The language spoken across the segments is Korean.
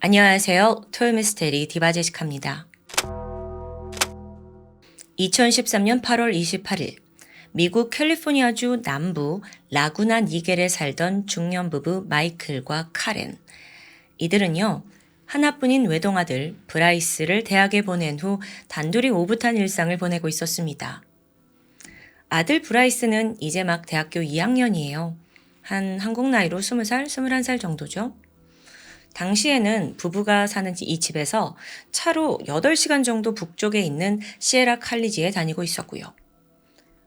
안녕하세요. 토요미스테리 디바제시카입니다. 2013년 8월 28일 미국 캘리포니아주 남부 라구나 니겔에 살던 중년 부부 마이클과 카렌. 이들은요, 하나뿐인 외동아들 브라이스를 대학에 보낸 후 단둘이 오붓한 일상을 보내고 있었습니다. 아들 브라이스는 이제 막 대학교 2학년이에요. 한 한국 나이로 20살, 21살 정도죠. 당시에는 부부가 사는 이 집에서 차로 8시간 정도 북쪽에 있는 시에라 칼리지에 다니고 있었고요.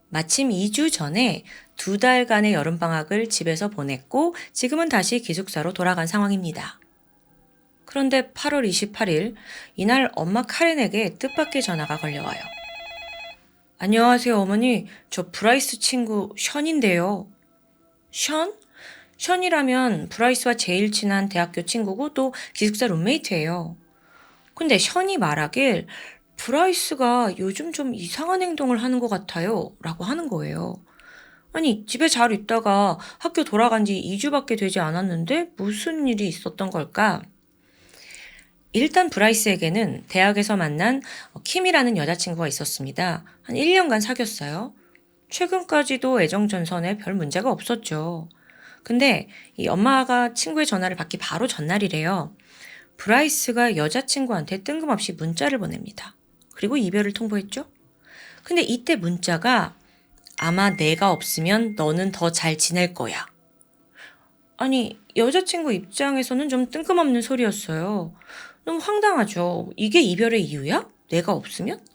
마침 2주 전에 2달간의 여름방학을 집에서 보냈고 지금은 다시 기숙사로 돌아간 상황입니다. 그런데 8월 28일 이날 엄마 카렌에게 뜻밖의 전화가 걸려와요. 안녕하세요 어머니, 저 브라이스 친구 션인데요. 션? 션이라면 브라이스와 제일 친한 대학교 친구고 또 기숙사 룸메이트예요. 근데 션이 말하길 브라이스가 요즘 좀 이상한 행동을 하는 것 같아요 라고 하는 거예요. 아니 집에 잘 있다가 학교 돌아간 지 2주밖에 되지 않았는데 무슨 일이 있었던 걸까? 일단 브라이스에게는 대학에서 만난 킴이라는 여자친구가 있었습니다. 한 1년간 사귀었어요. 최근까지도 애정전선에 별 문제가 없었죠. 근데 이 엄마가 친구의 전화를 받기 바로 전날이래요. 브라이스가 여자친구한테 뜬금없이 문자를 보냅니다. 그리고 이별을 통보했죠. 근데 이때 문자가 아마 내가 없으면 너는 더 잘 지낼 거야. 아니, 여자친구 입장에서는 좀 뜬금없는 소리였어요. 너무 황당하죠. 이게 이별의 이유야? 내가 없으면?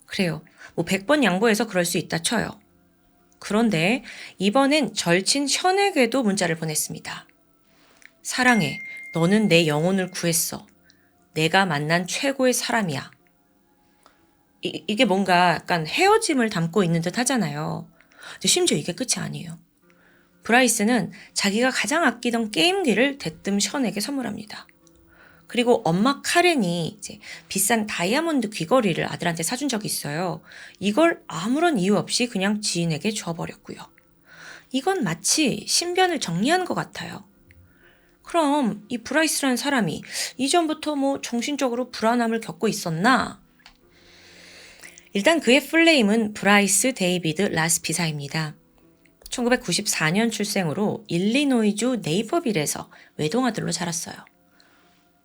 그래요. 뭐 100번 양보해서 그럴 수 있다 쳐요. 그런데 이번엔 절친 션에게도 문자를 보냈습니다. 사랑해. 너는 내 영혼을 구했어. 내가 만난 최고의 사람이야. 이게 뭔가 약간 헤어짐을 담고 있는 듯 하잖아요. 근데 심지어 이게 끝이 아니에요. 브라이스는 자기가 가장 아끼던 게임기를 대뜸 션에게 선물합니다. 그리고 엄마 카렌이 이제 비싼 다이아몬드 귀걸이를 아들한테 사준 적이 있어요. 이걸 아무런 이유 없이 그냥 지인에게 줘버렸고요. 이건 마치 신변을 정리한 것 같아요. 그럼 이 브라이스라는 사람이 이전부터 뭐 정신적으로 불안함을 겪고 있었나? 일단 그의 풀네임은 브라이스 데이비드 라스피사입니다. 1994년 출생으로 일리노이주 네이버빌에서 외동아들로 자랐어요.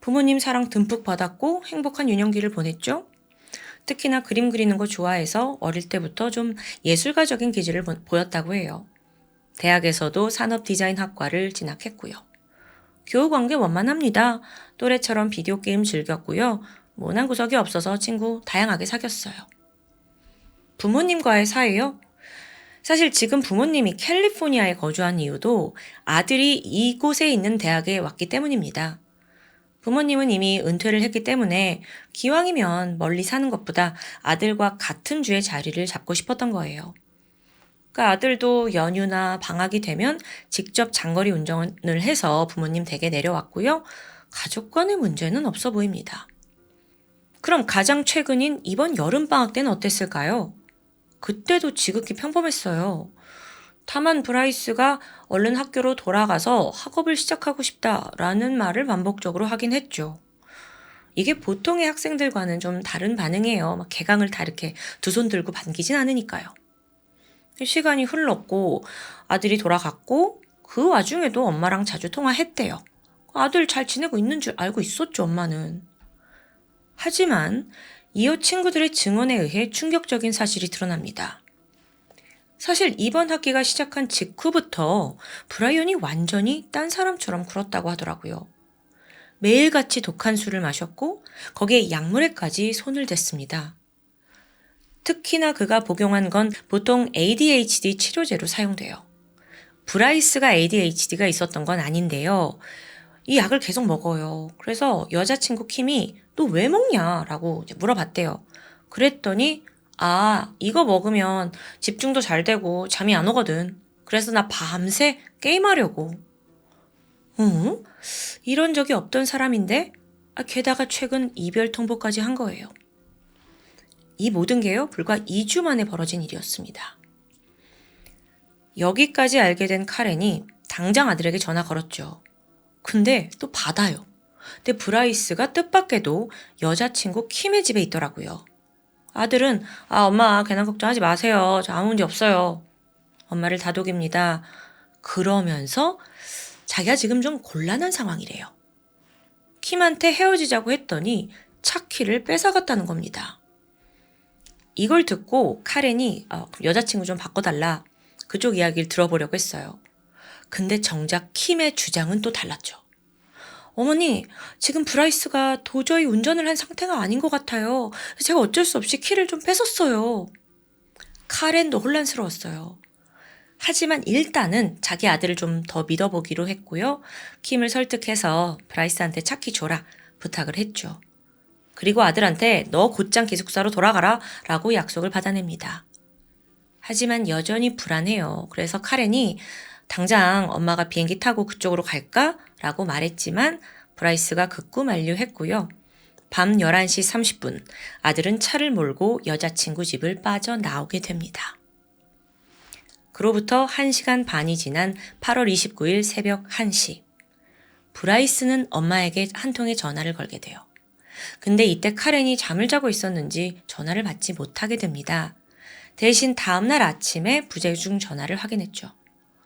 부모님 사랑 듬뿍 받았고 행복한 유년기를 보냈죠. 특히나 그림 그리는 거 좋아해서 어릴 때부터 좀 예술가적인 기질을 보였다고 해요. 대학에서도 산업디자인학과를 진학했고요. 교우관계 원만합니다. 또래처럼 비디오 게임 즐겼고요. 모난 구석이 없어서 친구 다양하게 사귀었어요. 부모님과의 사이요? 사실 지금 부모님이 캘리포니아에 거주한 이유도 아들이 이곳에 있는 대학에 왔기 때문입니다. 부모님은 이미 은퇴를 했기 때문에 기왕이면 멀리 사는 것보다 아들과 같은 주에 자리를 잡고 싶었던 거예요. 그러니까 아들도 연휴나 방학이 되면 직접 장거리 운전을 해서 부모님 댁에 내려왔고요. 가족 간의 문제는 없어 보입니다. 그럼 가장 최근인 이번 여름방학 때는 어땠을까요? 그때도 지극히 평범했어요. 다만 브라이스가 얼른 학교로 돌아가서 학업을 시작하고 싶다라는 말을 반복적으로 하긴 했죠. 이게 보통의 학생들과는 좀 다른 반응이에요. 막 개강을 다 이렇게 두 손 들고 반기진 않으니까요. 시간이 흘렀고 아들이 돌아갔고 그 와중에도 엄마랑 자주 통화했대요. 아들 잘 지내고 있는 줄 알고 있었죠, 엄마는. 하지만 이웃 친구들의 증언에 의해 충격적인 사실이 드러납니다. 사실 이번 학기가 시작한 직후부터 브라이언이 완전히 딴 사람처럼 굴었다고 하더라고요. 매일같이 독한 술을 마셨고 거기에 약물에까지 손을 댔습니다. 특히나 그가 복용한 건 보통 ADHD 치료제로 사용돼요. 브라이스가 ADHD가 있었던 건 아닌데요. 이 약을 계속 먹어요. 그래서 여자친구 킴이 너 왜 먹냐라고 물어봤대요. 그랬더니 이거 먹으면 집중도 잘 되고 잠이 안 오거든. 그래서 나 밤새 게임하려고. 응? 이런 적이 없던 사람인데 게다가 최근 이별 통보까지 한 거예요. 이 모든 게요, 불과 2주 만에 벌어진 일이었습니다. 여기까지 알게 된 카렌이 당장 아들에게 전화 걸었죠. 근데 또 받아요. 근데 브라이스가 뜻밖에도 여자친구 킴의 집에 있더라고요. 아들은 엄마 괜한 걱정하지 마세요. 저 아무 문제 없어요. 엄마를 다독입니다. 그러면서 자기가 지금 좀 곤란한 상황이래요. 킴한테 헤어지자고 했더니 차 키를 뺏어갔다는 겁니다. 이걸 듣고 카렌이 여자친구 좀 바꿔달라. 그쪽 이야기를 들어보려고 했어요. 근데 정작 킴의 주장은 또 달랐죠. 어머니, 지금 브라이스가 도저히 운전을 한 상태가 아닌 것 같아요. 제가 어쩔 수 없이 키를 좀 뺏었어요. 카렌도 혼란스러웠어요. 하지만 일단은 자기 아들을 좀 더 믿어보기로 했고요. 킴을 설득해서 브라이스한테 차 키 줘라 부탁을 했죠. 그리고 아들한테 너 곧장 기숙사로 돌아가라 라고 약속을 받아냅니다. 하지만 여전히 불안해요. 그래서 카렌이 당장 엄마가 비행기 타고 그쪽으로 갈까? 라고 말했지만 브라이스가 극구 만류했고요. 밤 11시 30분 아들은 차를 몰고 여자친구 집을 빠져나오게 됩니다. 그로부터 1시간 반이 지난 8월 29일 새벽 1시. 브라이스는 엄마에게 한 통의 전화를 걸게 돼요. 근데 이때 카렌이 잠을 자고 있었는지 전화를 받지 못하게 됩니다. 대신 다음날 아침에 부재중 전화를 확인했죠.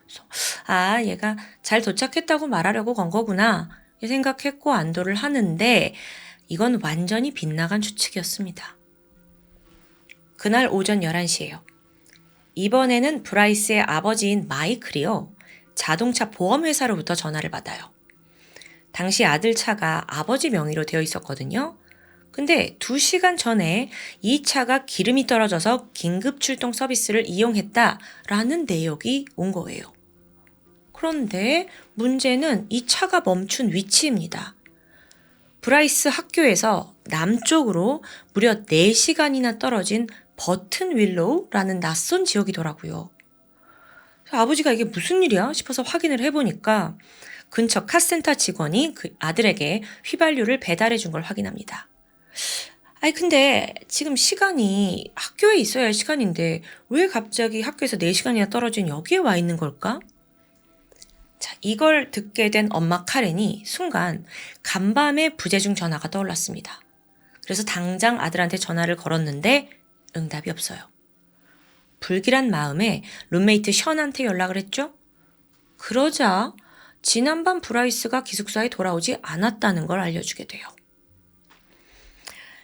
그래서 얘가 잘 도착했다고 말하려고 건 거구나 생각했고 안도를 하는데 이건 완전히 빗나간 추측이었습니다. 그날 오전 11시예요. 이번에는 브라이스의 아버지인 마이클이요. 자동차 보험회사로부터 전화를 받아요. 당시 아들 차가 아버지 명의로 되어 있었거든요. 근데 2시간 전에 이 차가 기름이 떨어져서 긴급 출동 서비스를 이용했다라는 내역이 온 거예요. 그런데 문제는 이 차가 멈춘 위치입니다. 브라이스 학교에서 남쪽으로 무려 4시간이나 떨어진 버튼 윌로우라는 낯선 지역이더라고요. 아버지가 이게 무슨 일이야 싶어서 확인을 해보니까 근처 카센터 직원이 그 아들에게 휘발유를 배달해 준 걸 확인합니다. 근데 지금 시간이 학교에 있어야 할 시간인데 왜 갑자기 학교에서 4시간이나 떨어진 여기에 와 있는 걸까? 자, 이걸 듣게 된 엄마 카렌이 순간 간밤에 부재중 전화가 떠올랐습니다. 그래서 당장 아들한테 전화를 걸었는데 응답이 없어요. 불길한 마음에 룸메이트 션한테 연락을 했죠. 그러자 지난밤 브라이스가 기숙사에 돌아오지 않았다는 걸 알려주게 돼요.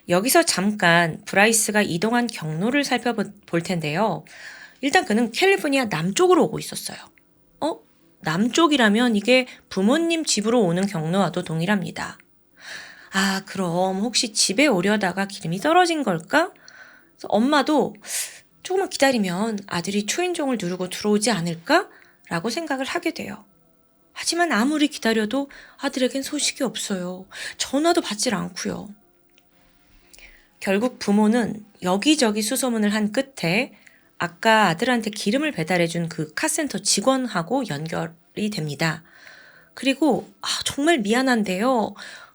여기서 잠깐 브라이스가 이동한 경로를 살펴볼 텐데요. 일단 그는 캘리포니아 남쪽으로 오고 있었어요. 남쪽이라면 이게 부모님 집으로 오는 경로와도 동일합니다. 그럼 혹시 집에 오려다가 기름이 떨어진 걸까? 그래서 엄마도 조금만 기다리면 아들이 초인종을 누르고 들어오지 않을까? 라고 생각을 하게 돼요. 하지만 아무리 기다려도 아들에겐 소식이 없어요. 전화도 받질 않고요. 결국 부모는 여기저기 수소문을 한 끝에 아까 아들한테 기름을 배달해준 그 카센터 직원하고 연결이 됩니다. 그리고 정말 미안한데요.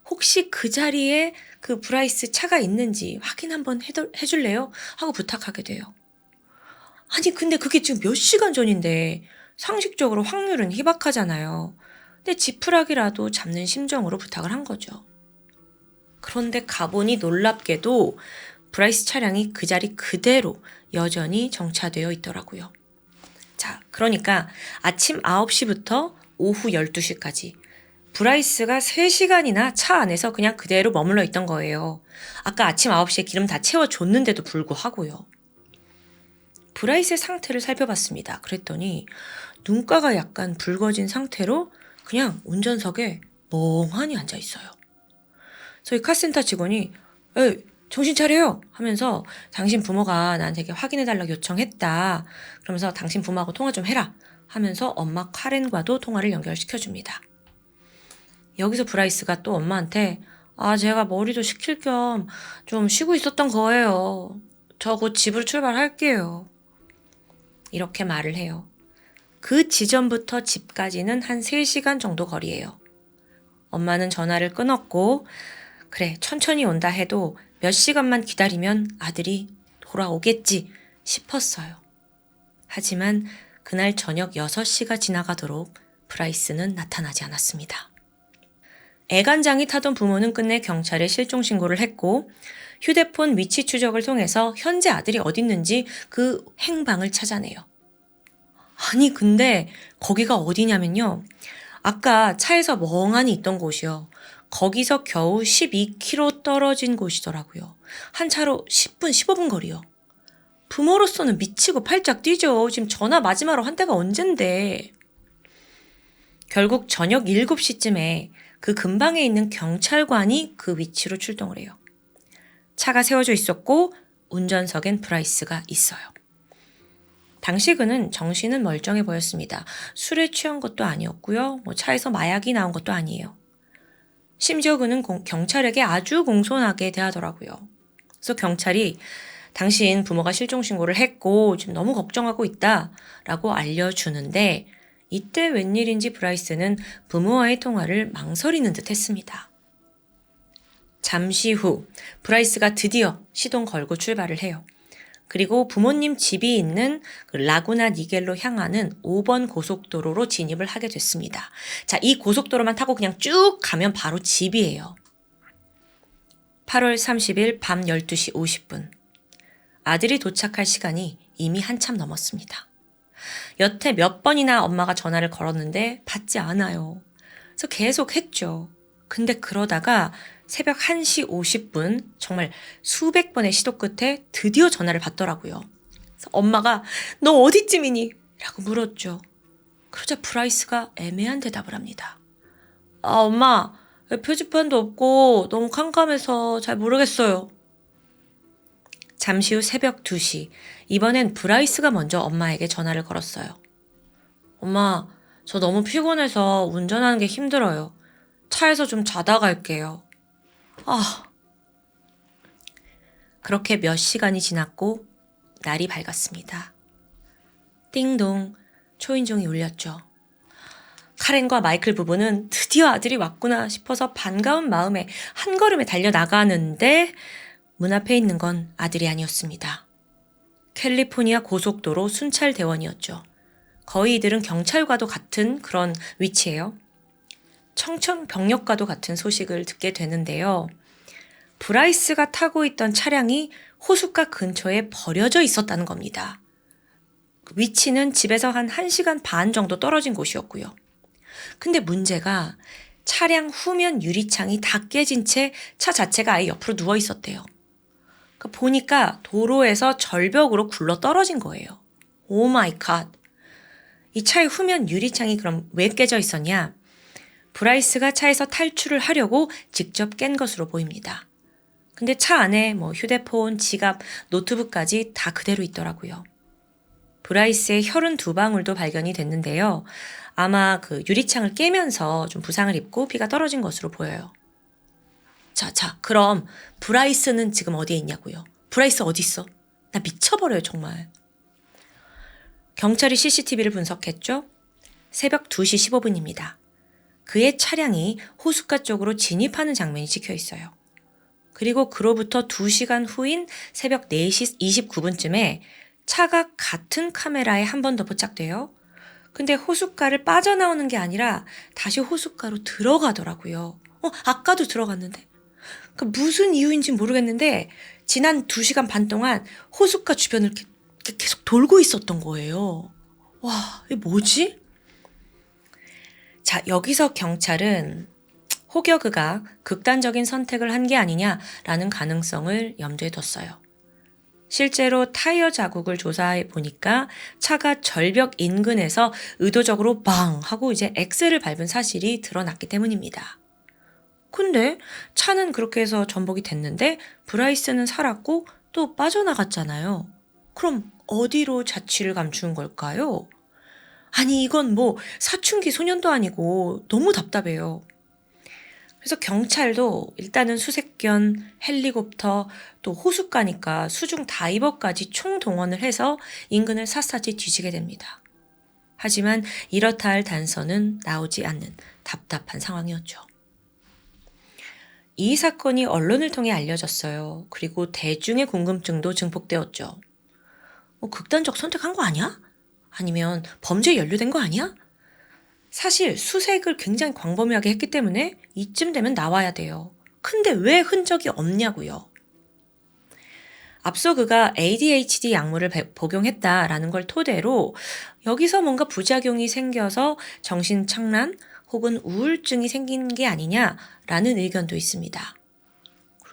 혹시 그 자리에 그 브라이스 차가 있는지 확인 한번 해줄래요? 하고 부탁하게 돼요. 근데 그게 지금 몇 시간 전인데 상식적으로 확률은 희박하잖아요. 근데 지푸라기라도 잡는 심정으로 부탁을 한 거죠. 그런데 가보니 놀랍게도 브라이스 차량이 그 자리 그대로 여전히 정차되어 있더라고요. 자, 그러니까 아침 9시부터 오후 12시까지 브라이스가 3시간이나 차 안에서 그냥 그대로 머물러 있던 거예요. 아까 아침 9시에 기름 다 채워줬는데도 불구하고요. 브라이스의 상태를 살펴봤습니다. 그랬더니 눈가가 약간 붉어진 상태로 그냥 운전석에 멍하니 앉아 있어요. 저희 카센터 직원이 정신 차려요 하면서 당신 부모가 나한테 확인해달라고 요청했다. 그러면서 당신 부모하고 통화 좀 해라 하면서 엄마 카렌과도 통화를 연결시켜줍니다. 여기서 브라이스가 또 엄마한테 제가 머리도 식힐 겸 좀 쉬고 있었던 거예요. 저 곧 집으로 출발할게요. 이렇게 말을 해요. 그 지점부터 집까지는 한 3시간 정도 거리예요. 엄마는 전화를 끊었고 그래 천천히 온다 해도 몇 시간만 기다리면 아들이 돌아오겠지 싶었어요. 하지만 그날 저녁 6시가 지나가도록 브라이스는 나타나지 않았습니다. 애간장이 타던 부모는 끝내 경찰에 실종 신고를 했고 휴대폰 위치 추적을 통해서 현재 아들이 어디 있는지 그 행방을 찾아내요. 아니 근데 거기가 어디냐면요. 아까 차에서 멍하니 있던 곳이요. 거기서 겨우 12km 떨어진 곳이더라고요. 한 차로 10분, 15분 거리요. 부모로서는 미치고 팔짝 뛰죠. 지금 전화 마지막으로 한 때가 언젠데. 결국 저녁 7시쯤에 그 근방에 있는 경찰관이 그 위치로 출동을 해요. 차가 세워져 있었고 운전석엔 브라이스가 있어요. 당시 그는 정신은 멀쩡해 보였습니다. 술에 취한 것도 아니었고요. 차에서 마약이 나온 것도 아니에요. 심지어 그는 경찰에게 아주 공손하게 대하더라고요. 그래서 경찰이 당신 부모가 실종 신고를 했고 지금 너무 걱정하고 있다라고 알려주는데 이때 웬일인지 브라이스는 부모와의 통화를 망설이는 듯 했습니다. 잠시 후 브라이스가 드디어 시동 걸고 출발을 해요. 그리고 부모님 집이 있는 그 라구나 니겔로 향하는 5번 고속도로로 진입을 하게 됐습니다. 자, 이 고속도로만 타고 그냥 쭉 가면 바로 집이에요. 8월 30일 밤 12시 50분. 아들이 도착할 시간이 이미 한참 넘었습니다. 여태 몇 번이나 엄마가 전화를 걸었는데 받지 않아요. 그래서 계속 했죠. 근데 그러다가 새벽 1시 50분 정말 수백 번의 시도 끝에 드디어 전화를 받더라고요. 그래서 엄마가 너 어디쯤이니? 라고 물었죠. 그러자 브라이스가 애매한 대답을 합니다. 아 엄마 표지판도 없고 너무 캄캄해서 잘 모르겠어요. 잠시 후 새벽 2시 이번엔 브라이스가 먼저 엄마에게 전화를 걸었어요. 엄마 저 너무 피곤해서 운전하는 게 힘들어요. 차에서 좀 자다 갈게요. 그렇게 몇 시간이 지났고 날이 밝았습니다. 띵동 초인종이 울렸죠. 카렌과 마이클 부부는 드디어 아들이 왔구나 싶어서 반가운 마음에 한 걸음에 달려나가는데 문 앞에 있는 건 아들이 아니었습니다. 캘리포니아 고속도로 순찰대원이었죠. 거의 이들은 경찰과도 같은 그런 위치예요. 청천벽력과도 같은 소식을 듣게 되는데요. 브라이스가 타고 있던 차량이 호숫가 근처에 버려져 있었다는 겁니다. 위치는 집에서 한 1시간 반 정도 떨어진 곳이었고요. 근데 문제가 차량 후면 유리창이 다 깨진 채 차 자체가 아예 옆으로 누워 있었대요. 보니까 도로에서 절벽으로 굴러 떨어진 거예요. 오 마이 갓. 이 차의 후면 유리창이 그럼 왜 깨져 있었냐? 브라이스가 차에서 탈출을 하려고 직접 깬 것으로 보입니다. 근데 차 안에 휴대폰, 지갑, 노트북까지 다 그대로 있더라고요. 브라이스의 혈흔 2방울도 발견이 됐는데요. 아마 그 유리창을 깨면서 좀 부상을 입고 피가 떨어진 것으로 보여요. 자, 그럼 브라이스는 지금 어디에 있냐고요? 브라이스 어디 있어? 나 미쳐버려요, 정말. 경찰이 CCTV를 분석했죠? 새벽 2시 15분입니다. 그의 차량이 호숫가 쪽으로 진입하는 장면이 찍혀 있어요. 그리고 그로부터 2시간 후인 새벽 4시 29분쯤에 차가 같은 카메라에 한 번 더 포착돼요. 근데 호숫가를 빠져나오는 게 아니라 다시 호숫가로 들어가더라고요. 아까도 들어갔는데. 무슨 이유인지 모르겠는데 지난 2시간 반 동안 호숫가 주변을 계속 돌고 있었던 거예요. 와, 이게 뭐지? 자, 여기서 경찰은 호겨그가 극단적인 선택을 한 게 아니냐라는 가능성을 염두에 뒀어요. 실제로 타이어 자국을 조사해 보니까 차가 절벽 인근에서 의도적으로 빵 하고 이제 엑셀을 밟은 사실이 드러났기 때문입니다. 근데 차는 그렇게 해서 전복이 됐는데 브라이스는 살았고 또 빠져나갔잖아요. 그럼 어디로 자취를 감춘 걸까요? 아니 이건 사춘기 소년도 아니고 너무 답답해요. 그래서 경찰도 일단은 수색견, 헬리콥터, 또 호숫가니까 수중 다이버까지 총동원을 해서 인근을 샅샅이 뒤지게 됩니다. 하지만 이렇다 할 단서는 나오지 않는 답답한 상황이었죠. 이 사건이 언론을 통해 알려졌어요. 그리고 대중의 궁금증도 증폭되었죠. 극단적 선택한 거 아니야? 아니면 범죄에 연루된 거 아니야? 사실 수색을 굉장히 광범위하게 했기 때문에 이쯤 되면 나와야 돼요. 근데 왜 흔적이 없냐고요. 앞서 그가 ADHD 약물을 복용했다라는 걸 토대로 여기서 뭔가 부작용이 생겨서 정신착란 혹은 우울증이 생긴 게 아니냐라는 의견도 있습니다.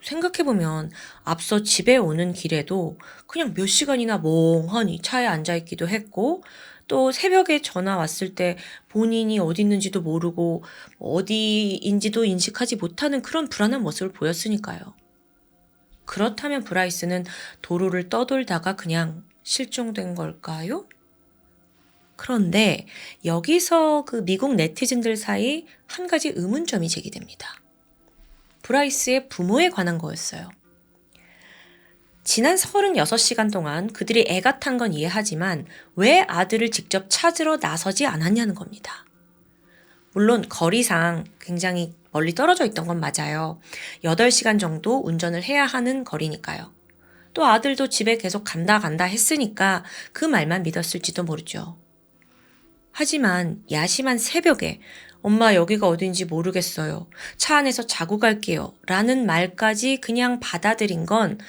생각해보면 앞서 집에 오는 길에도 그냥 몇 시간이나 멍하니 차에 앉아있기도 했고, 또 새벽에 전화 왔을 때 본인이 어디 있는지도 모르고 어디인지도 인식하지 못하는 그런 불안한 모습을 보였으니까요. 그렇다면 브라이스는 도로를 떠돌다가 그냥 실종된 걸까요? 그런데 여기서 그 미국 네티즌들 사이 한 가지 의문점이 제기됩니다. 브라이스의 부모에 관한 거였어요. 지난 36시간 동안 그들이 애가 탄 건 이해하지만 왜 아들을 직접 찾으러 나서지 않았냐는 겁니다. 물론 거리상 굉장히 멀리 떨어져 있던 건 맞아요. 8시간 정도 운전을 해야 하는 거리니까요. 또 아들도 집에 계속 간다 했으니까 그 말만 믿었을지도 모르죠. 하지만 야심한 새벽에 엄마 여기가 어딘지 모르겠어요. 차 안에서 자고 갈게요. 라는 말까지 그냥 받아들인 건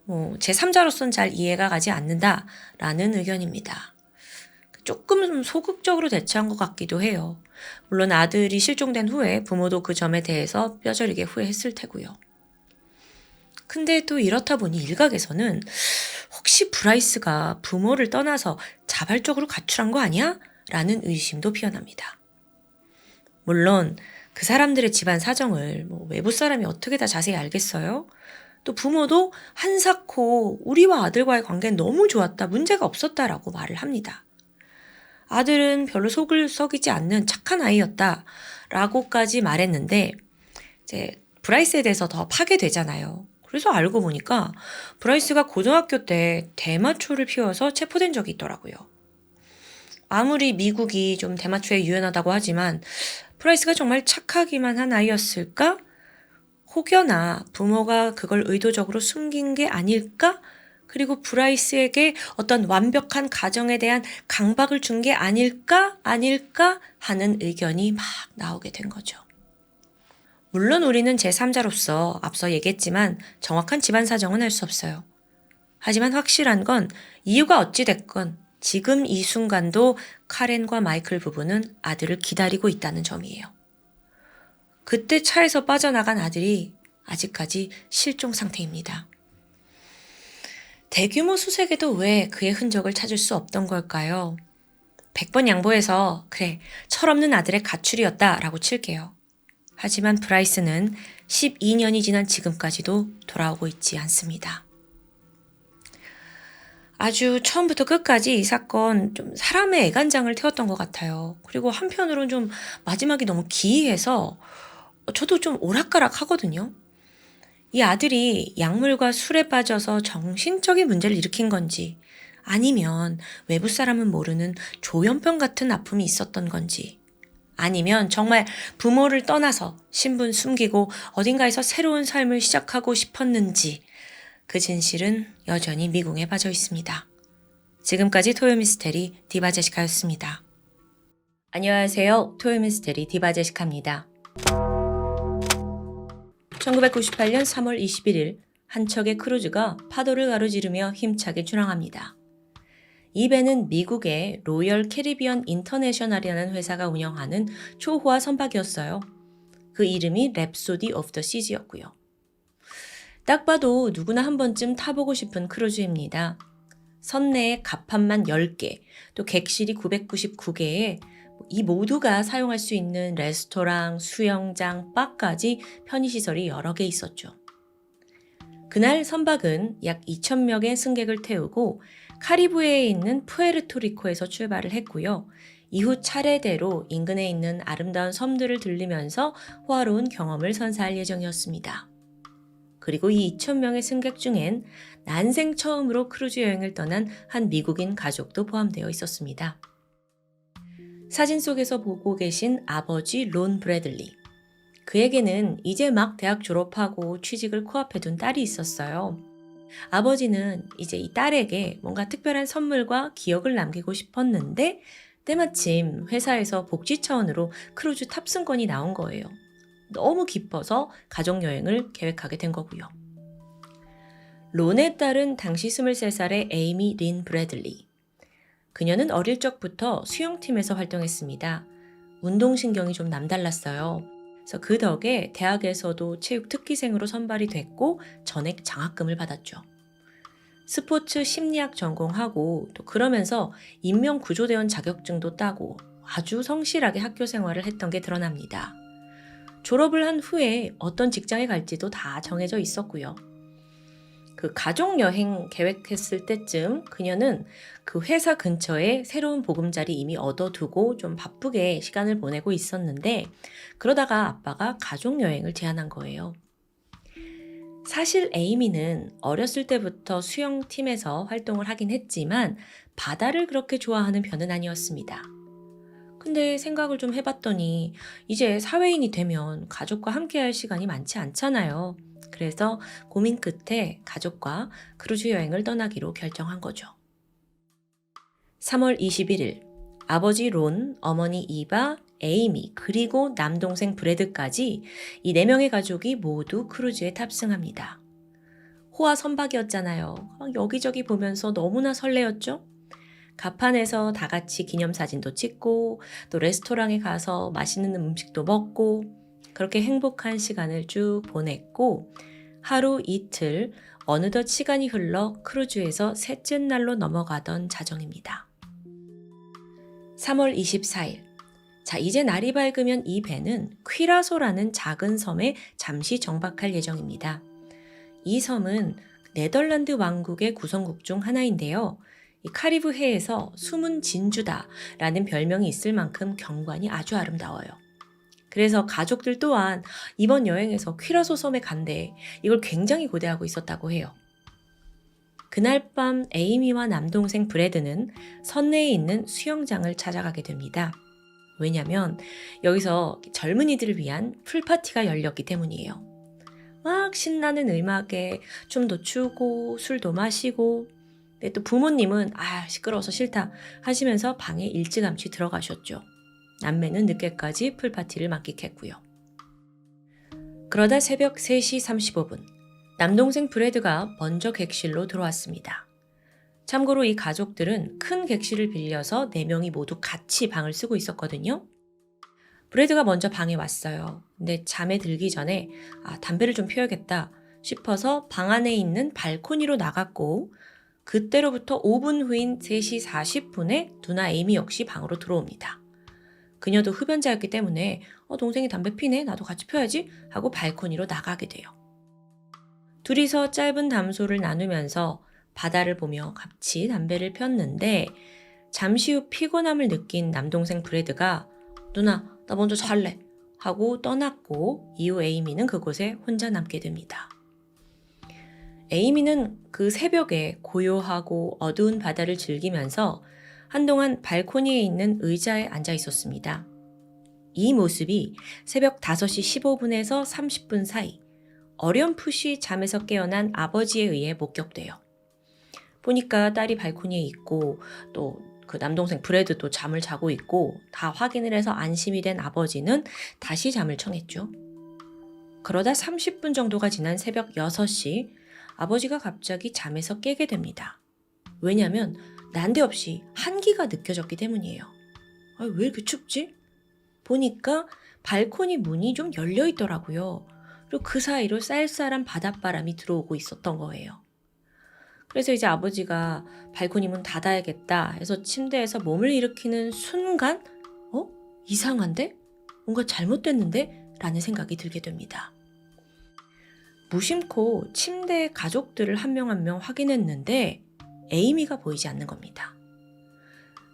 제3자로선 잘 이해가 가지 않는다 라는 의견입니다. 조금 소극적으로 대처한 것 같기도 해요. 물론 아들이 실종된 후에 부모도 그 점에 대해서 뼈저리게 후회했을 테고요. 근데 또 이렇다 보니 일각에서는 혹시 브라이스가 부모를 떠나서 자발적으로 가출한 거 아니야? 라는 의심도 피어납니다. 물론 그 사람들의 집안 사정을 외부 사람이 어떻게 다 자세히 알겠어요? 또 부모도 한사코 우리와 아들과의 관계는 너무 좋았다, 문제가 없었다라고 말을 합니다. 아들은 별로 속을 썩이지 않는 착한 아이였다 라고까지 말했는데 이제 브라이스에 대해서 더 파괴되잖아요. 그래서 알고 보니까 브라이스가 고등학교 때 대마초를 피워서 체포된 적이 있더라고요. 아무리 미국이 좀 대마초에 유연하다고 하지만 브라이스가 정말 착하기만 한 아이였을까? 혹여나 부모가 그걸 의도적으로 숨긴 게 아닐까? 그리고 브라이스에게 어떤 완벽한 가정에 대한 강박을 준 게 아닐까 하는 의견이 막 나오게 된 거죠. 물론 우리는 제3자로서 앞서 얘기했지만 정확한 집안 사정은 알 수 없어요. 하지만 확실한 건 이유가 어찌 됐건 지금 이 순간도 카렌과 마이클 부부는 아들을 기다리고 있다는 점이에요. 그때 차에서 빠져나간 아들이 아직까지 실종 상태입니다. 대규모 수색에도 왜 그의 흔적을 찾을 수 없던 걸까요? 100번 양보해서 그래, 철없는 아들의 가출이었다라고 칠게요. 하지만 브라이스는 12년이 지난 지금까지도 돌아오고 있지 않습니다. 아주 처음부터 끝까지 이 사건 좀 사람의 애간장을 태웠던 것 같아요. 그리고 한편으로는 좀 마지막이 너무 기이해서 저도 좀 오락가락 하거든요. 이 아들이 약물과 술에 빠져서 정신적인 문제를 일으킨 건지 아니면 외부 사람은 모르는 조현병 같은 아픔이 있었던 건지 아니면 정말 부모를 떠나서 신분 숨기고 어딘가에서 새로운 삶을 시작하고 싶었는지 그 진실은 여전히 미궁에 빠져 있습니다. 지금까지 토요미스테리 디바제시카였습니다. 안녕하세요. 토요미스테리 디바제시카입니다. 1998년 3월 21일 한 척의 크루즈가 파도를 가로지르며 힘차게 출항합니다. 이 배는 미국의 로열 캐리비언 인터내셔널이라는 회사가 운영하는 초호화 선박이었어요. 그 이름이 랩소디 오브 더 시즈였고요. 딱 봐도 누구나 한 번쯤 타보고 싶은 크루즈입니다. 선내에 갑판만 10개, 또 객실이 999개에 이 모두가 사용할 수 있는 레스토랑, 수영장, 바까지 편의시설이 여러 개 있었죠. 그날 선박은 약 2,000명의 승객을 태우고 카리브해에 있는 푸에르토리코에서 출발을 했고요. 이후 차례대로 인근에 있는 아름다운 섬들을 들리면서 호화로운 경험을 선사할 예정이었습니다. 그리고 이 2,000명의 승객 중엔 난생 처음으로 크루즈 여행을 떠난 한 미국인 가족도 포함되어 있었습니다. 사진 속에서 보고 계신 아버지 론 브래들리. 그에게는 이제 막 대학 졸업하고 취직을 코앞에 둔 딸이 있었어요. 아버지는 이제 이 딸에게 뭔가 특별한 선물과 기억을 남기고 싶었는데 때마침 회사에서 복지 차원으로 크루즈 탑승권이 나온 거예요. 너무 기뻐서 가족여행을 계획하게 된 거고요. 론의 딸은 당시 23살의 에이미 린 브래들리. 그녀는 어릴 적부터 수영팀에서 활동했습니다. 운동신경이 좀 남달랐어요. 그래서 그 덕에 대학에서도 체육 특기생으로 선발이 됐고 전액 장학금을 받았죠. 스포츠 심리학 전공하고 또 그러면서 인명구조대원 자격증도 따고 아주 성실하게 학교 생활을 했던 게 드러납니다. 졸업을 한 후에 어떤 직장에 갈지도 다 정해져 있었고요. 그 가족여행 계획했을 때쯤 그녀는 그 회사 근처에 새로운 보금자리 이미 얻어두고 좀 바쁘게 시간을 보내고 있었는데 그러다가 아빠가 가족여행을 제안한 거예요. 사실 에이미는 어렸을 때부터 수영팀에서 활동을 하긴 했지만 바다를 그렇게 좋아하는 편은 아니었습니다. 근데 생각을 좀 해봤더니 이제 사회인이 되면 가족과 함께 할 시간이 많지 않잖아요. 그래서 고민 끝에 가족과 크루즈 여행을 떠나기로 결정한 거죠. 3월 21일, 아버지 론, 어머니 이바, 에이미, 그리고 남동생 브래드까지 이 4명의 가족이 모두 크루즈에 탑승합니다. 호화 선박이었잖아요. 여기저기 보면서 너무나 설레었죠? 갑판에서 다 같이 기념사진도 찍고 또 레스토랑에 가서 맛있는 음식도 먹고 그렇게 행복한 시간을 쭉 보냈고 하루 이틀 어느덧 시간이 흘러 크루즈에서 셋째 날로 넘어가던 자정입니다. 3월 24일. 자, 이제 날이 밝으면 이 배는 퀴라소라는 작은 섬에 잠시 정박할 예정입니다. 이 섬은 네덜란드 왕국의 구성국 중 하나인데요. 이 카리브해에서 숨은 진주다라는 별명이 있을 만큼 경관이 아주 아름다워요. 그래서 가족들 또한 이번 여행에서 퀴라소 섬에 간대 이걸 굉장히 고대하고 있었다고 해요. 그날 밤 에이미와 남동생 브래드는 선내에 있는 수영장을 찾아가게 됩니다. 왜냐면 여기서 젊은이들을 위한 풀파티가 열렸기 때문이에요. 막 신나는 음악에 춤도 추고 술도 마시고 근데 또 부모님은 시끄러워서 싫다 하시면서 방에 일찌감치 들어가셨죠. 남매는 늦게까지 풀파티를 만끽했고요. 그러다 새벽 3시 35분 남동생 브래드가 먼저 객실로 들어왔습니다. 참고로 이 가족들은 큰 객실을 빌려서 4명이 모두 같이 방을 쓰고 있었거든요. 브래드가 먼저 방에 왔어요. 근데 잠에 들기 전에 담배를 좀 피워야겠다 싶어서 방 안에 있는 발코니로 나갔고 그때로부터 5분 후인 3시 40분에 누나 에이미 역시 방으로 들어옵니다. 그녀도 흡연자였기 때문에 동생이 담배 피네 나도 같이 펴야지 하고 발코니로 나가게 돼요. 둘이서 짧은 담소를 나누면서 바다를 보며 같이 담배를 폈는데 잠시 후 피곤함을 느낀 남동생 브래드가 누나 나 먼저 잘래 하고 떠났고 이후 에이미는 그곳에 혼자 남게 됩니다. 에이미는 그 새벽에 고요하고 어두운 바다를 즐기면서 한동안 발코니에 있는 의자에 앉아 있었습니다. 이 모습이 새벽 5시 15분에서 30분 사이 어렴풋이 잠에서 깨어난 아버지에 의해 목격돼요. 보니까 딸이 발코니에 있고 또 그 남동생 브래드도 잠을 자고 있고 다 확인을 해서 안심이 된 아버지는 다시 잠을 청했죠. 그러다 30분 정도가 지난 새벽 6시 아버지가 갑자기 잠에서 깨게 됩니다. 왜냐면 난데없이 한기가 느껴졌기 때문이에요. 왜 이렇게 춥지? 보니까 발코니 문이 좀 열려 있더라고요. 그리고 그 사이로 쌀쌀한 바닷바람이 들어오고 있었던 거예요. 그래서 이제 아버지가 발코니 문 닫아야겠다 해서 침대에서 몸을 일으키는 순간 이상한데? 뭔가 잘못됐는데? 라는 생각이 들게 됩니다. 무심코 침대의 가족들을 한 명 한 명 확인했는데 에이미가 보이지 않는 겁니다.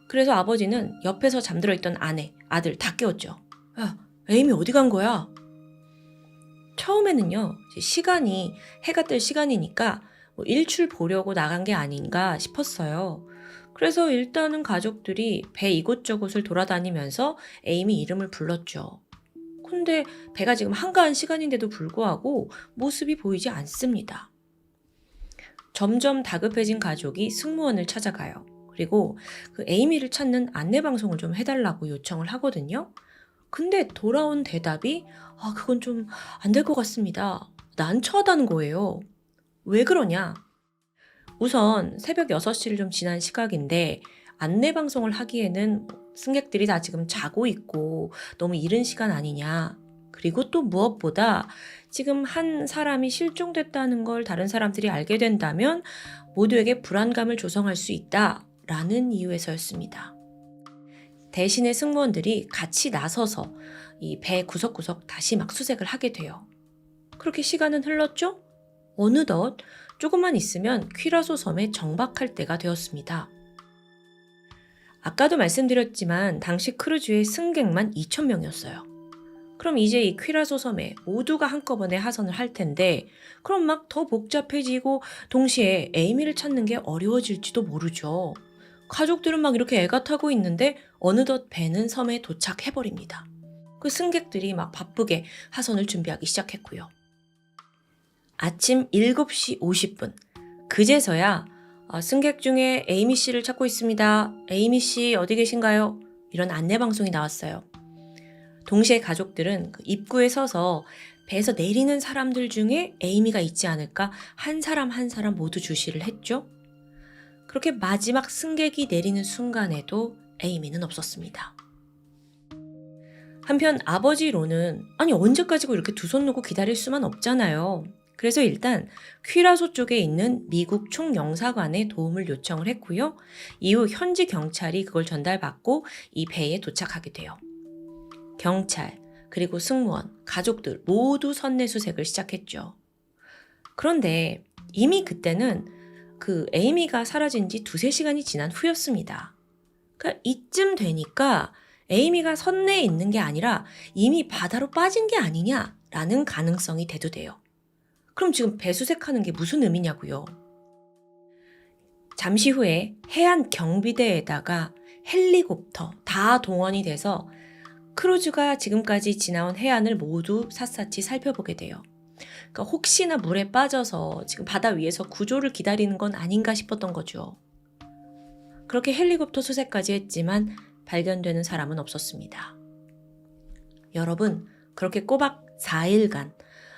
그래서 아버지는 옆에서 잠들어 있던 아내, 아들 다 깨웠죠. 야, 에이미 어디 간 거야? 처음에는요, 시간이 해가 뜰 시간이니까 일출 보려고 나간 게 아닌가 싶었어요. 그래서 일단은 가족들이 배 이곳저곳을 돌아다니면서 에이미 이름을 불렀죠. 근데 배가 지금 한가한 시간인데도 불구하고 모습이 보이지 않습니다. 점점 다급해진 가족이 승무원을 찾아가요. 그리고 그 에이미를 찾는 안내 방송을 좀 해달라고 요청을 하거든요. 근데 돌아온 대답이 그건 좀 안 될 것 같습니다. 난처하다는 거예요. 왜 그러냐? 우선 새벽 6시를 좀 지난 시각인데 안내 방송을 하기에는 승객들이 다 지금 자고 있고 너무 이른 시간 아니냐. 그리고 또 무엇보다 지금 한 사람이 실종됐다는 걸 다른 사람들이 알게 된다면 모두에게 불안감을 조성할 수 있다라는 이유에서였습니다. 대신에 승무원들이 같이 나서서 이 배 구석구석 다시 막 수색을 하게 돼요. 그렇게 시간은 흘렀죠? 어느덧 조금만 있으면 퀴라소 섬에 정박할 때가 되었습니다. 아까도 말씀드렸지만 당시 크루즈의 승객만 2,000명이었어요. 그럼 이제 이 퀴라소 섬에 모두가 한꺼번에 하선을 할 텐데 그럼 막 더 복잡해지고 동시에 에이미를 찾는 게 어려워질지도 모르죠. 가족들은 막 이렇게 애가 타고 있는데 어느덧 배는 섬에 도착해버립니다. 그 승객들이 막 바쁘게 하선을 준비하기 시작했고요. 아침 7시 50분 그제서야 승객 중에 에이미 씨를 찾고 있습니다. 에이미 씨 어디 계신가요? 이런 안내 방송이 나왔어요. 동시에 가족들은 그 입구에 서서 배에서 내리는 사람들 중에 에이미가 있지 않을까 한 사람 한 사람 모두 주시를 했죠. 그렇게 마지막 승객이 내리는 순간에도 에이미는 없었습니다. 한편 아버지 로는 언제까지고 이렇게 두 손 놓고 기다릴 수만 없잖아요. 그래서 일단 퀴라소 쪽에 있는 미국 총영사관에 도움을 요청을 했고요. 이후 현지 경찰이 그걸 전달받고 이 배에 도착하게 돼요. 경찰, 그리고 승무원, 가족들 모두 선내수색을 시작했죠. 그런데 이미 그때는 그 에이미가 사라진 지 2-3시간이 지난 후였습니다. 그러니까 이쯤 되니까 에이미가 선내에 있는 게 아니라 이미 바다로 빠진 게 아니냐라는 가능성이 대두돼요. 그럼 지금 배 수색하는 게 무슨 의미냐고요. 잠시 후에 해안 경비대에다가 헬리콥터 다 동원이 돼서 크루즈가 지금까지 지나온 해안을 모두 샅샅이 살펴보게 돼요. 그러니까 혹시나 물에 빠져서 지금 바다 위에서 구조를 기다리는 건 아닌가 싶었던 거죠. 그렇게 헬리콥터 수색까지 했지만 발견되는 사람은 없었습니다. 여러분, 그렇게 꼬박 4일간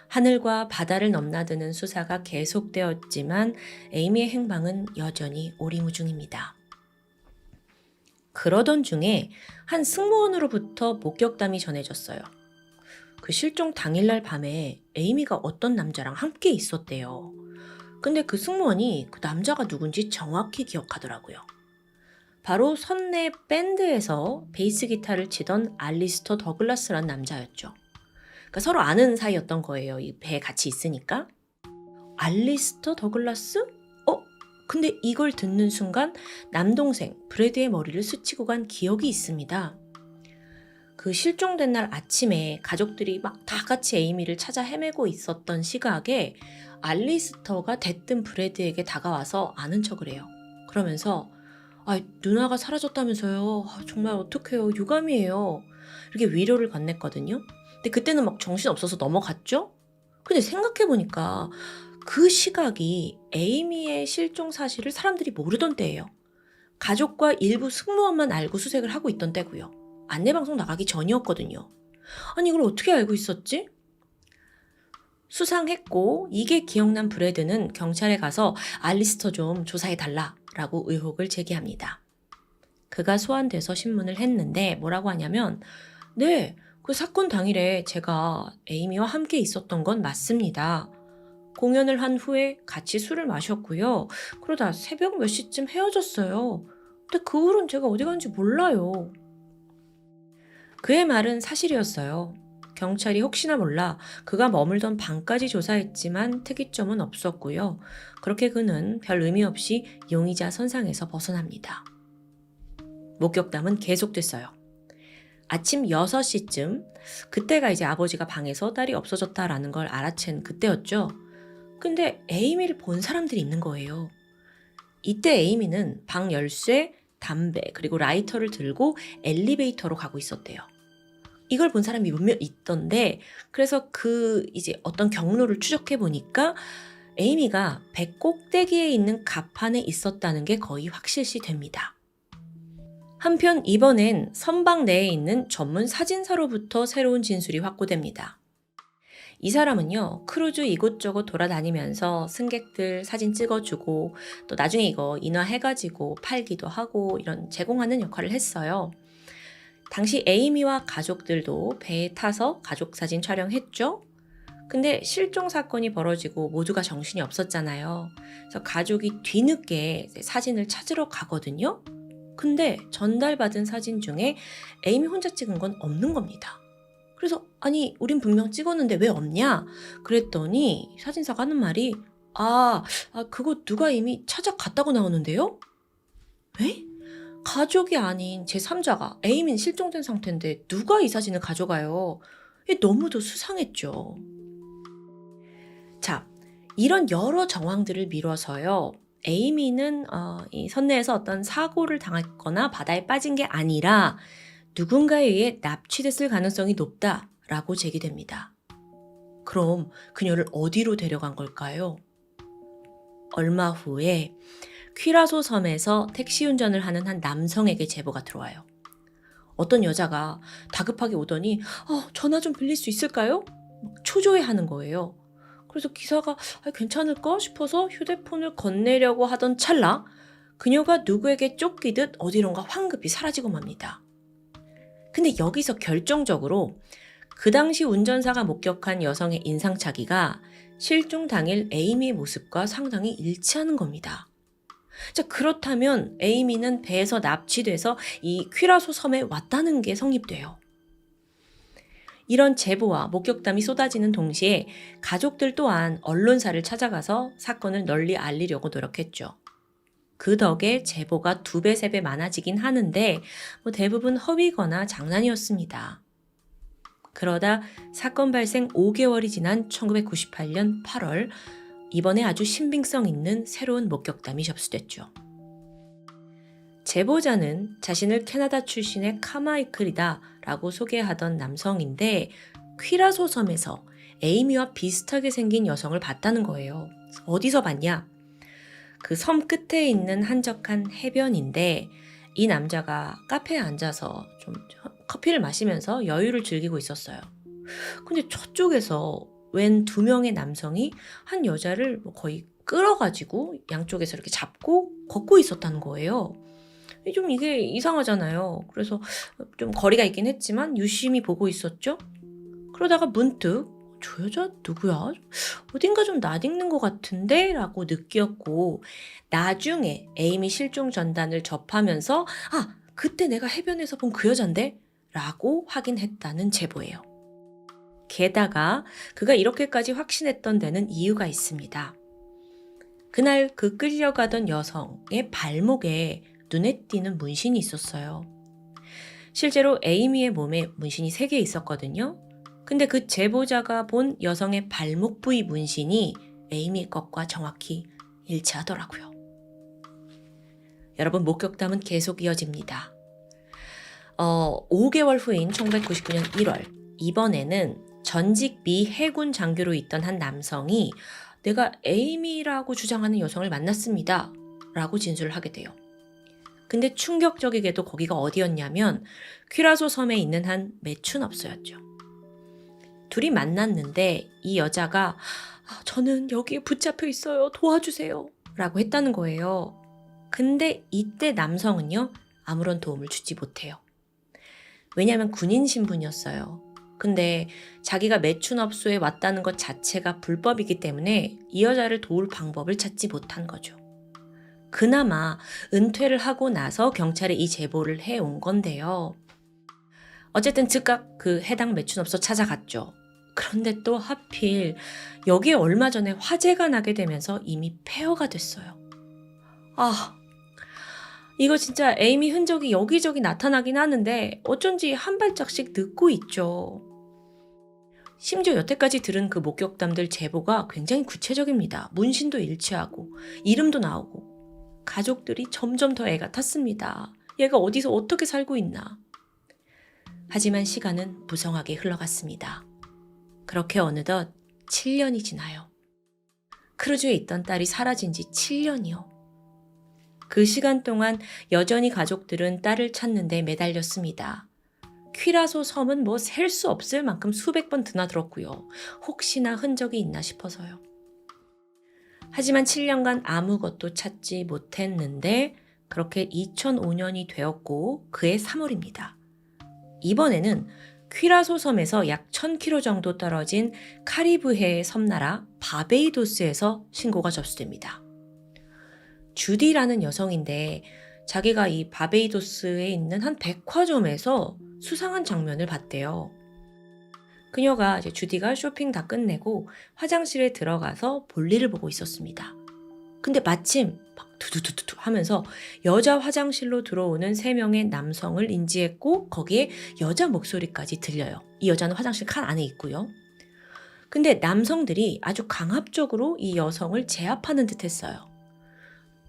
하늘과 바다를 넘나드는 수사가 계속되었지만 에이미의 행방은 여전히 오리무중입니다. 그러던 중에 한 승무원으로부터 목격담이 전해졌어요. 그 실종 당일날 밤에 에이미가 어떤 남자랑 함께 있었대요. 근데 그 승무원이 그 남자가 누군지 정확히 기억하더라고요. 바로 선내 밴드에서 베이스 기타를 치던 알리스터 더글라스라는 남자였죠. 그러니까 서로 아는 사이였던 거예요. 이 배에 같이 있으니까. 알리스터 더글라스? 근데 이걸 듣는 순간 남동생 브래드의 머리를 스치고 간 기억이 있습니다. 그 실종된 날 아침에 가족들이 막 다 같이 에이미를 찾아 헤매고 있었던 시각에 알리스터가 대뜸 브래드에게 다가와서 아는 척을 해요. 그러면서 누나가 사라졌다면서요. 정말 어떡해요. 유감이에요. 이렇게 위로를 건넸거든요. 근데 그때는 막 정신없어서 넘어갔죠? 근데 생각해보니까 그 시각이 에이미의 실종 사실을 사람들이 모르던 때예요. 가족과 일부 승무원만 알고 수색을 하고 있던 때고요. 안내방송 나가기 전이었거든요. 이걸 어떻게 알고 있었지? 수상했고 이게 기억난 브래드는 경찰에 가서 알리스터 좀 조사해달라라고 의혹을 제기합니다. 그가 소환돼서 신문을 했는데 뭐라고 하냐면 네, 그 사건 당일에 제가 에이미와 함께 있었던 건 맞습니다. 공연을 한 후에 같이 술을 마셨고요. 그러다 새벽 몇 시쯤 헤어졌어요. 근데 그 후로는 제가 어디 간지 몰라요. 그의 말은 사실이었어요. 경찰이 혹시나 몰라 그가 머물던 방까지 조사했지만 특이점은 없었고요. 그렇게 그는 별 의미 없이 용의자 선상에서 벗어납니다. 목격담은 계속됐어요. 아침 6시쯤 그때가 이제 아버지가 방에서 딸이 없어졌다라는 걸 알아챈 그때였죠. 근데 에이미를 본 사람들이 있는 거예요. 이때 에이미는 방 열쇠, 담배, 그리고 라이터를 들고 엘리베이터로 가고 있었대요. 이걸 본 사람이 몇몇 있던데 그래서 이제 어떤 경로를 추적해 보니까 에이미가 배 꼭대기에 있는 갑판에 있었다는 게 거의 확실시 됩니다. 한편 이번엔 선박 내에 있는 전문 사진사로부터 새로운 진술이 확보됩니다. 이 사람은요, 크루즈 이곳저곳 돌아다니면서 승객들 사진 찍어주고 또 나중에 이거 인화해가지고 팔기도 하고 이런 제공하는 역할을 했어요. 당시 에이미와 가족들도 배에 타서 가족 사진 촬영했죠. 근데 실종 사건이 벌어지고 모두가 정신이 없었잖아요. 그래서 가족이 뒤늦게 사진을 찾으러 가거든요. 근데 전달받은 사진 중에 에이미 혼자 찍은 건 없는 겁니다. 그래서 아니 우린 분명 찍었는데 왜 없냐? 그랬더니 사진사가 하는 말이 그거 누가 이미 찾아갔다고 나오는데요? 에? 가족이 아닌 제3자가 에이미는 실종된 상태인데 누가 이 사진을 가져가요? 너무도 수상했죠. 자, 이런 여러 정황들을 미뤄서요. 에이미는 이 선내에서 어떤 사고를 당했거나 바다에 빠진 게 아니라 누군가에 의해 납치됐을 가능성이 높다라고 제기됩니다. 그럼 그녀를 어디로 데려간 걸까요? 얼마 후에 퀴라소 섬에서 택시 운전을 하는 한 남성에게 제보가 들어와요. 어떤 여자가 다급하게 오더니 전화 좀 빌릴 수 있을까요? 초조해하는 거예요. 그래서 기사가 괜찮을까 싶어서 휴대폰을 건네려고 하던 찰나 그녀가 누구에게 쫓기듯 어디론가 황급히 사라지고 맙니다. 근데 여기서 결정적으로 그 당시 운전사가 목격한 여성의 인상착의가 실종 당일 에이미의 모습과 상당히 일치하는 겁니다. 자, 그렇다면 에이미는 배에서 납치돼서 이 퀴라소 섬에 왔다는 게 성립돼요. 이런 제보와 목격담이 쏟아지는 동시에 가족들 또한 언론사를 찾아가서 사건을 널리 알리려고 노력했죠. 그 덕에 제보가 2배, 3배 많아지긴 하는데 대부분 허위거나 장난이었습니다. 그러다 사건 발생 5개월이 지난 1998년 8월 이번에 아주 신빙성 있는 새로운 목격담이 접수됐죠. 제보자는 자신을 캐나다 출신의 카마이클이다 라고 소개하던 남성인데 퀴라소 섬에서 에이미와 비슷하게 생긴 여성을 봤다는 거예요. 어디서 봤냐? 그 섬 끝에 있는 한적한 해변인데 이 남자가 카페에 앉아서 좀 커피를 마시면서 여유를 즐기고 있었어요. 근데 저쪽에서 웬 2명의 남성이 한 여자를 거의 끌어가지고 양쪽에서 이렇게 잡고 걷고 있었다는 거예요. 좀 이게 이상하잖아요. 그래서 좀 거리가 있긴 했지만 유심히 보고 있었죠. 그러다가 문득 저 여자 누구야? 어딘가 좀 낯익는 것 같은데? 라고 느꼈고 나중에 에이미 실종 전단을 접하면서 그때 내가 해변에서 본 그 여잔데? 라고 확인했다는 제보예요. 게다가 그가 이렇게까지 확신했던 데는 이유가 있습니다. 그날 그 끌려가던 여성의 발목에 눈에 띄는 문신이 있었어요. 실제로 에이미의 몸에 문신이 3개 있었거든요. 근데 그 제보자가 본 여성의 발목 부위 문신이 에이미 것과 정확히 일치하더라고요. 여러분, 목격담은 계속 이어집니다. 5개월 후인 1999년 1월, 이번에는 전직 미 해군 장교로 있던 한 남성이 내가 에이미라고 주장하는 여성을 만났습니다. 라고 진술을 하게 돼요. 근데 충격적이게도 거기가 어디였냐면 퀴라소 섬에 있는 한 매춘업소였죠. 둘이 만났는데 이 여자가 저는 여기에 붙잡혀 있어요. 도와주세요. 라고 했다는 거예요. 근데 이때 남성은요, 아무런 도움을 주지 못해요. 왜냐하면 군인 신분이었어요. 근데 자기가 매춘업소에 왔다는 것 자체가 불법이기 때문에 이 여자를 도울 방법을 찾지 못한 거죠. 그나마 은퇴를 하고 나서 경찰에 이 제보를 해온 건데요. 어쨌든 즉각 그 해당 매춘업소 찾아갔죠. 그런데 또 하필 여기에 얼마 전에 화재가 나게 되면서 이미 폐허가 됐어요. 이거 진짜 에이미 흔적이 여기저기 나타나긴 하는데 어쩐지 한 발짝씩 늦고 있죠. 심지어 여태까지 들은 그 목격담들 제보가 굉장히 구체적입니다. 문신도 일치하고 이름도 나오고 가족들이 점점 더 애가 탔습니다. 얘가 어디서 어떻게 살고 있나. 하지만 시간은 무성하게 흘러갔습니다. 그렇게 어느덧 7년이 지나요. 크루즈에 있던 딸이 사라진 지 7년이요. 그 시간 동안 여전히 가족들은 딸을 찾는 데 매달렸습니다. 퀴라소 섬은 뭐 셀 수 없을 만큼 수백 번 드나들었고요. 혹시나 흔적이 있나 싶어서요. 하지만 7년간 아무것도 찾지 못했는데 그렇게 2005년이 되었고 그해 3월입니다. 이번에는 퀴라소 섬에서 약 1000km 정도 떨어진 카리브해의 섬나라 바베이도스에서 신고가 접수됩니다. 주디라는 여성인데 자기가 이 바베이도스에 있는 한 백화점에서 수상한 장면을 봤대요. 그녀가 이제 주디가 쇼핑 다 끝내고 화장실에 들어가서 볼일을 보고 있었습니다. 근데 마침 막 두두두두 하면서 여자 화장실로 들어오는 3명의 남성을 인지했고 거기에 여자 목소리까지 들려요. 이 여자는 화장실 칸 안에 있고요. 근데 남성들이 아주 강압적으로 이 여성을 제압하는 듯 했어요.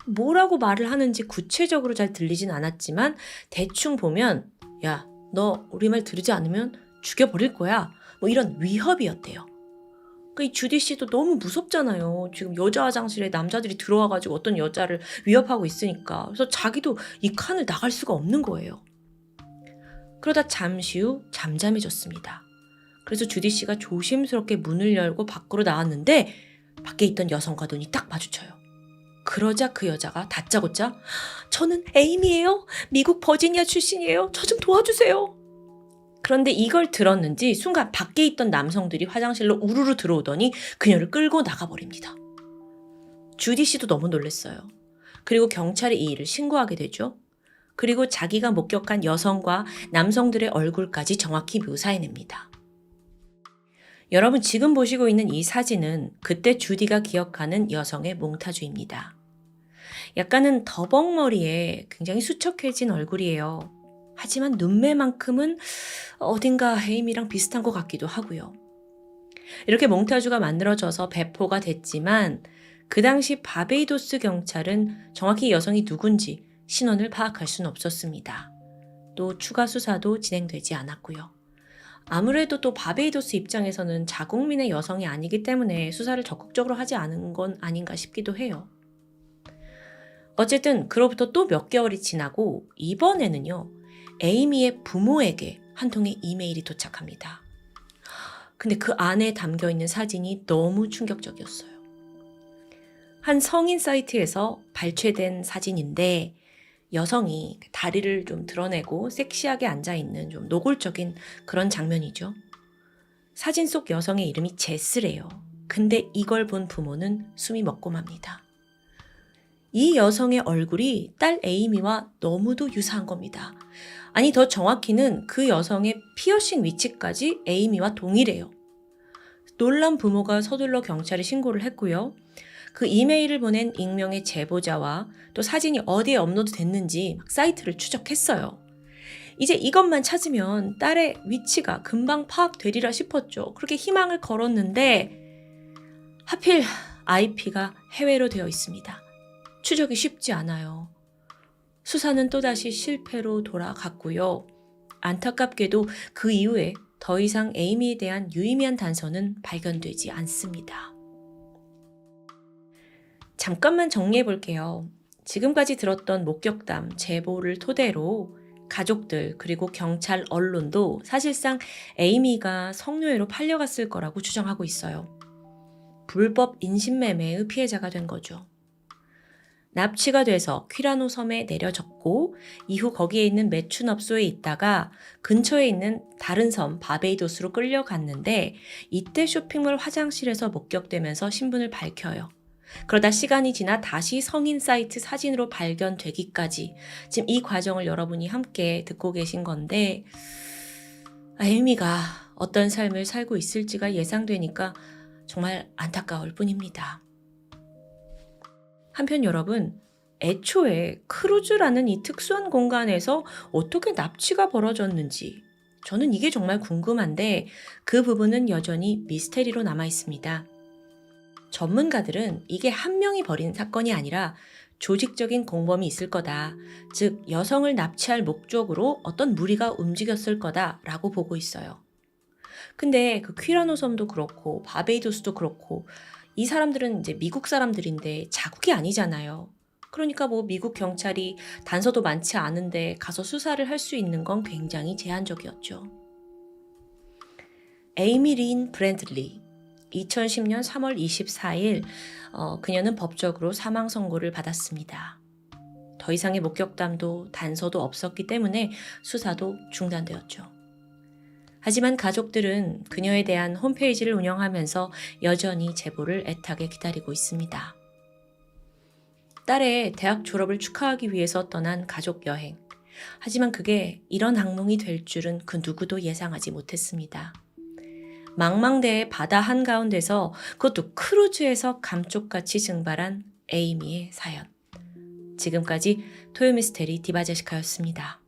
뭐라고 말을 하는지 구체적으로 잘 들리진 않았지만 대충 보면 야, 너 우리 말 들으지 않으면 죽여버릴 거야. 뭐 이런 위협이었대요. 이 주디 씨도 너무 무섭잖아요. 지금 여자 화장실에 남자들이 들어와가지고 어떤 여자를 위협하고 있으니까. 그래서 자기도 이 칸을 나갈 수가 없는 거예요. 그러다 잠시 후 잠잠해졌습니다. 그래서 주디 씨가 조심스럽게 문을 열고 밖으로 나왔는데 밖에 있던 여성과 눈이 딱 마주쳐요. 그러자 그 여자가 다짜고짜 저는 에이미예요. 미국 버지니아 출신이에요. 저 좀 도와주세요. 그런데 이걸 들었는지 순간 밖에 있던 남성들이 화장실로 우르르 들어오더니 그녀를 끌고 나가버립니다. 주디 씨도 너무 놀랐어요. 그리고 경찰에 이 일을 신고하게 되죠. 그리고 자기가 목격한 여성과 남성들의 얼굴까지 정확히 묘사해냅니다. 여러분 지금 보시고 있는 이 사진은 그때 주디가 기억하는 여성의 몽타주입니다. 약간은 더벅머리에 굉장히 수척해진 얼굴이에요. 하지만 눈매만큼은 어딘가 에이미랑 비슷한 것 같기도 하고요. 이렇게 몽타주가 만들어져서 배포가 됐지만 그 당시 바베이도스 경찰은 정확히 이 여성이 누군지 신원을 파악할 수는 없었습니다. 또 추가 수사도 진행되지 않았고요. 아무래도 또 바베이도스 입장에서는 자국민의 여성이 아니기 때문에 수사를 적극적으로 하지 않은 건 아닌가 싶기도 해요. 어쨌든 그로부터 또 몇 개월이 지나고 이번에는요. 에이미의 부모에게 한 통의 이메일이 도착합니다. 근데 그 안에 담겨있는 사진이 너무 충격적이었어요. 한 성인 사이트에서 발췌된 사진인데 여성이 다리를 좀 드러내고 섹시하게 앉아있는 좀 노골적인 그런 장면이죠. 사진 속 여성의 이름이 제스래요. 근데 이걸 본 부모는 숨이 먹고 맙니다. 이 여성의 얼굴이 딸 에이미와 너무도 유사한 겁니다. 아니 더 정확히는 그 여성의 피어싱 위치까지 에이미와 동일해요. 놀란 부모가 서둘러 경찰에 신고를 했고요. 그 이메일을 보낸 익명의 제보자와 또 사진이 어디에 업로드 됐는지 사이트를 추적했어요. 이제 이것만 찾으면 딸의 위치가 금방 파악되리라 싶었죠. 그렇게 희망을 걸었는데 하필 IP가 해외로 되어 있습니다. 추적이 쉽지 않아요. 수사는 또다시 실패로 돌아갔고요. 안타깝게도 그 이후에 더 이상 에이미에 대한 유의미한 단서는 발견되지 않습니다. 잠깐만 정리해 볼게요. 지금까지 들었던 목격담, 제보를 토대로 가족들 그리고 경찰, 언론도 사실상 에이미가 성노예로 팔려갔을 거라고 추정하고 있어요. 불법 인신매매의 피해자가 된 거죠. 납치가 돼서 퀴라노 섬에 내려졌고 이후 거기에 있는 매춘업소에 있다가 근처에 있는 다른 섬 바베이도스로 끌려갔는데 이때 쇼핑몰 화장실에서 목격되면서 신분을 밝혀요. 그러다 시간이 지나 다시 성인 사이트 사진으로 발견되기까지 지금 이 과정을 여러분이 함께 듣고 계신 건데 에이미가 어떤 삶을 살고 있을지가 예상되니까 정말 안타까울 뿐입니다. 한편 여러분, 애초에 크루즈라는 이 특수한 공간에서 어떻게 납치가 벌어졌는지 저는 이게 정말 궁금한데 그 부분은 여전히 미스테리로 남아 있습니다. 전문가들은 이게 한 명이 벌인 사건이 아니라 조직적인 공범이 있을 거다. 즉 여성을 납치할 목적으로 어떤 무리가 움직였을 거다라고 보고 있어요. 근데 그 퀴라노 섬도 그렇고 바베이도스도 그렇고 이 사람들은 이제 미국 사람들인데 자국이 아니잖아요. 그러니까 뭐 미국 경찰이 단서도 많지 않은데 가서 수사를 할 수 있는 건 굉장히 제한적이었죠. 에이미 린 브랜들리 2010년 3월 24일 그녀는 법적으로 사망 선고를 받았습니다. 더 이상의 목격담도 단서도 없었기 때문에 수사도 중단되었죠. 하지만 가족들은 그녀에 대한 홈페이지를 운영하면서 여전히 제보를 애타게 기다리고 있습니다. 딸의 대학 졸업을 축하하기 위해서 떠난 가족 여행. 하지만 그게 이런 악몽이 될 줄은 그 누구도 예상하지 못했습니다. 망망대해 바다 한가운데서 그것도 크루즈에서 감쪽같이 증발한 에이미의 사연. 지금까지 토요미스테리 디바제시카였습니다.